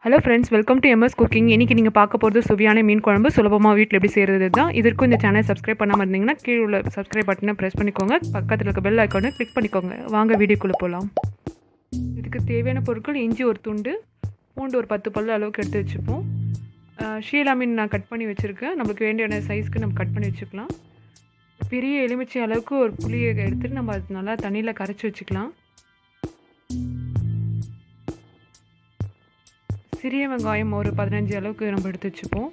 Hello friends, welcome to MS cooking. இன்றைக்கி நீங்கள் பார்க்க போகிறது சுவையான மீன் குழம்பு சுலபமாக வீட்டில் எப்படி செய்கிறது தான். இதற்கும் இந்த சேனல் சப்ஸ்கிரைப் பண்ணாமல் இருந்தீங்கன்னா கீழே உள்ள சப்ஸ்கிரைப் பட்டனை ப்ரெஸ் பண்ணிக்கோங்க. பக்கத்தில் இருக்க பெல் ஐக்கானை கிளிக் பண்ணிக்கோங்க. வாங்க வீடியோக்குள்ளே போகலாம். இதுக்கு தேவையான பொருட்கள்: இஞ்சி ஒரு துண்டு, பூண்டு ஒரு 10 பல் அளவுக்கு எடுத்து வச்சுப்போம். ஷீலா மீன் நான் கட் பண்ணி வச்சுருக்கேன். நம்மளுக்கு வேண்டியான சைஸ்க்கு நம்ம கட் பண்ணி வச்சுக்கலாம். பெரிய எலுமிச்சை அளவுக்கு ஒரு புளியை எடுத்துகிட்டு நம்ம அது நல்லா தண்ணியில் கரைச்சி வச்சுக்கலாம். சிறிய வெங்காயம் ஒரு 15 அளவுக்கு நம்ம எடுத்து வச்சுப்போம்.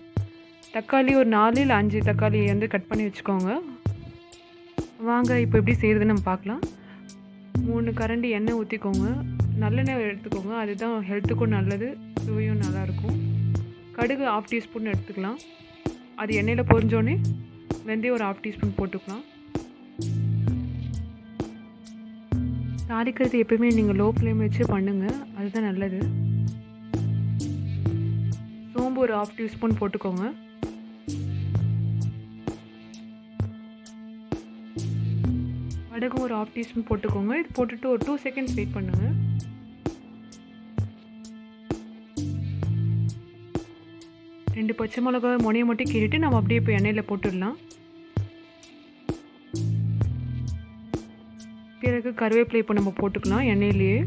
தக்காளி ஒரு 4 இல்லை 5 தக்காளி வந்து கட் பண்ணி வச்சுக்கோங்க. வாங்க இப்போ எப்படி செய்கிறதுன்னு நம்ம பார்க்கலாம். 3 கரண்டி எண்ணெய் ஊற்றிக்கோங்க. நல்லெண்ணெய் எடுத்துக்கோங்க, அதுதான் ஹெல்த்துக்கும் நல்லது, சுவையும் நல்லாயிருக்கும். கடுகு 1/2 டீஸ்பூன் எடுத்துக்கலாம். அது எண்ணெயில் பொரிஞ்சோடனே வெந்தயம் ஒரு 1/2 டீஸ்பூன் போட்டுக்கலாம். தாளிக்கிறது எப்பயுமே நீங்கள் லோ ஃப்ளேம் வச்சு பண்ணுங்கள், அதுதான் நல்லது. சோம்பு ஒரு 1/2 டீஸ்பூன் போட்டுக்கோங்க. வடகம் ஒரு 1/2 டீஸ்பூன் போட்டுக்கோங்க. இது போட்டுட்டு ஒரு 2 செகண்ட்ஸ் வெயிட் பண்ணுங்கள். ரெண்டு பச்சை மிளகாய் முனையை மட்டும் கீறிட்டு நம்ம அப்படியே இப்போ எண்ணெயில் போட்டுடலாம். பிறகு கருவேப்பிலை இப்போ நம்ம போட்டுக்கலாம் எண்ணெயிலேயே.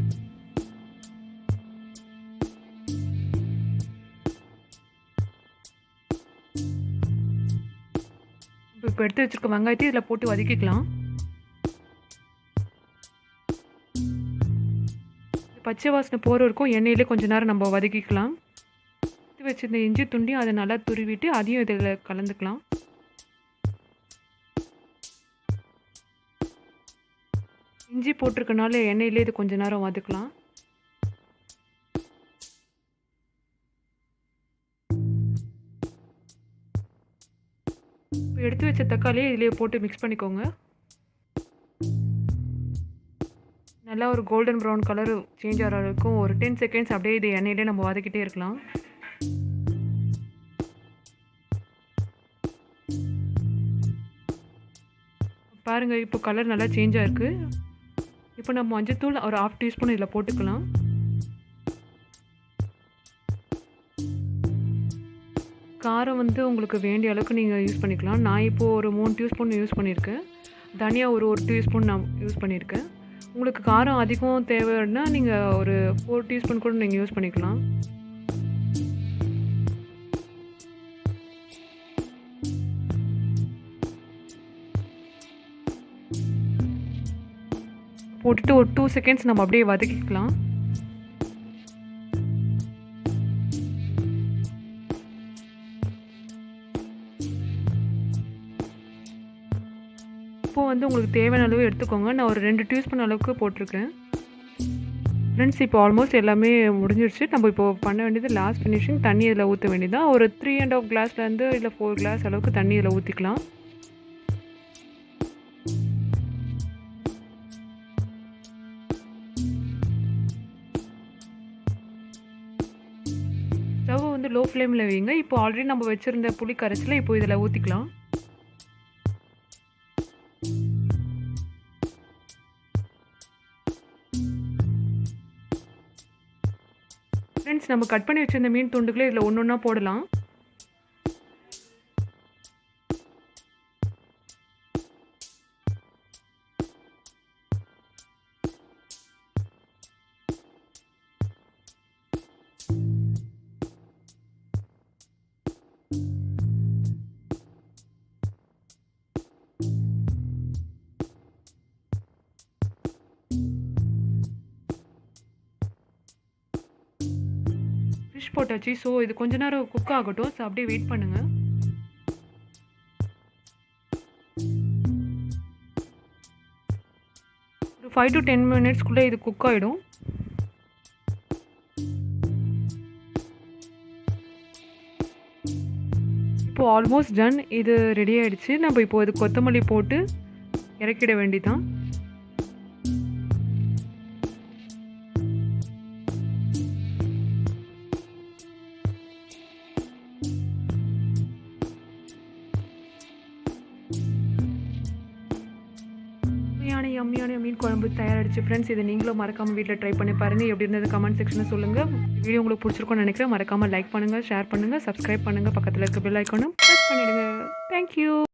இப்போ எடுத்து வச்சுருக்க வெங்காயத்தை இதில் போட்டு வதக்கிக்கலாம். பச்சை வாசனை போகிற வரைக்கும் எண்ணெயிலே கொஞ்சம் நேரம் நம்ம வதக்கிக்கலாம். எடுத்து வச்சுருந்த இஞ்சி துண்டியும் அதை நல்லா துருவிட்டு அதையும் இதில் கலந்துக்கலாம். இஞ்சி போட்டிருக்கனால எண்ணெயிலே இது கொஞ்சம் நேரம் வதக்கலாம். இப்போ எடுத்து வச்ச தக்காளியை இதிலே போட்டு மிக்ஸ் பண்ணிக்கோங்க. நல்லா ஒரு கோல்டன் ப்ரௌன் கலர் சேஞ்ச் ஆகிற வரைக்கும் ஒரு 10 செகண்ட்ஸ் அப்படியே இது எண்ணெயிலே நம்ம வதக்கிட்டே இருக்கலாம். பாருங்கள், இப்போ கலர் நல்லா சேஞ்ச் ஆகிருக்கு. இப்போ நம்ம மஞ்சத்தூள் ஒரு 1/2 டீஸ்பூன் இதில் போட்டுக்கலாம். காரம் வந்து உங்களுக்கு வேண்டிய அளவுக்கு நீங்கள் யூஸ் பண்ணிக்கலாம். நான் இப்போது ஒரு 3 டீஸ்பூன் யூஸ் பண்ணியிருக்கேன். தனியா ஒரு டீஸ்பூன் நான் யூஸ் பண்ணியிருக்கேன். உங்களுக்கு காரம் அதிகம் தேவைன்னா நீங்கள் ஒரு 4 டீஸ்பூன் கூட நீங்கள் யூஸ் பண்ணிக்கலாம். போட்டுட்டு ஒரு 2 செகண்ட்ஸ் நம்ம அப்படியே வதக்கிக்கலாம். இப்போ வந்து உங்களுக்கு தேவையான அளவு எடுத்துக்கோங்க. நான் ஒரு 2 டீஸ்பூன் அளவுக்கு போட்டிருக்கேன். ஃப்ரெண்ட்ஸ், இப்போ ஆல்மோஸ்ட் எல்லாமே முடிஞ்சிடுச்சு. நம்ம இப்போ பண்ண வேண்டியது லாஸ்ட் ஃபினிஷிங். தண்ணி இதில் ஊற்ற வேண்டியதான். ஒரு 3.5 கிளாஸ்லேருந்து இல்லை 4 கிளாஸ் அளவுக்கு தண்ணி இதில் ஊற்றிக்கலாம். ஸ்டவ் வந்து லோ ஃப்ளேமில் வைங்க. இப்போ ஆல்ரெடி நம்ம வச்சுருந்த புளி கரைசலை இப்போ இதில் ஊற்றிக்கலாம். ஃப்ரெண்ட்ஸ், நம்ம கட் பண்ணி வச்சுருந்த மீன் துண்டுகளை இதில் ஒன்று ஒன்றா போடலாம். ஃபிஷ் போட்டாச்சு. ஸோ இது கொஞ்ச நேரம் குக் ஆகட்டும். ஸோ அப்படியே வெயிட் பண்ணுங்கள். ஒரு 5 to 10 மினிட்ஸ்க்குள்ளே இது குக் ஆகிடும். இப்போது ஆல்மோஸ்ட் டன். இது ரெடி ஆகிடுச்சு. நம்ம இப்போ இது கொத்தமல்லி போட்டு இறக்கிட வேண்டிதான். யம்மியான மீன் குழம்பு தயாரிச்சு ஃப்ரெண்ட்ஸ். இதை நீங்களும் மறக்காமல் வீட்டில் ட்ரை பண்ணி பாருங்கள். எப்படி இருந்தது கமெண்ட் செக்ஷனில் சொல்லுங்கள். வீடியோ உங்களுக்கு பிடிச்சிருக்கும்னு நினைக்கிறேன். மறக்காமல் லைக் பண்ணுங்கள், ஷேர் பண்ணுங்கள், சப்ஸ்கிரைப் பண்ணுங்கள். பக்கத்தில் இருக்க பெல் ஐக்கானும் ப்ரெஸ் பண்ணிவிடுங்க. தேங்க்யூ.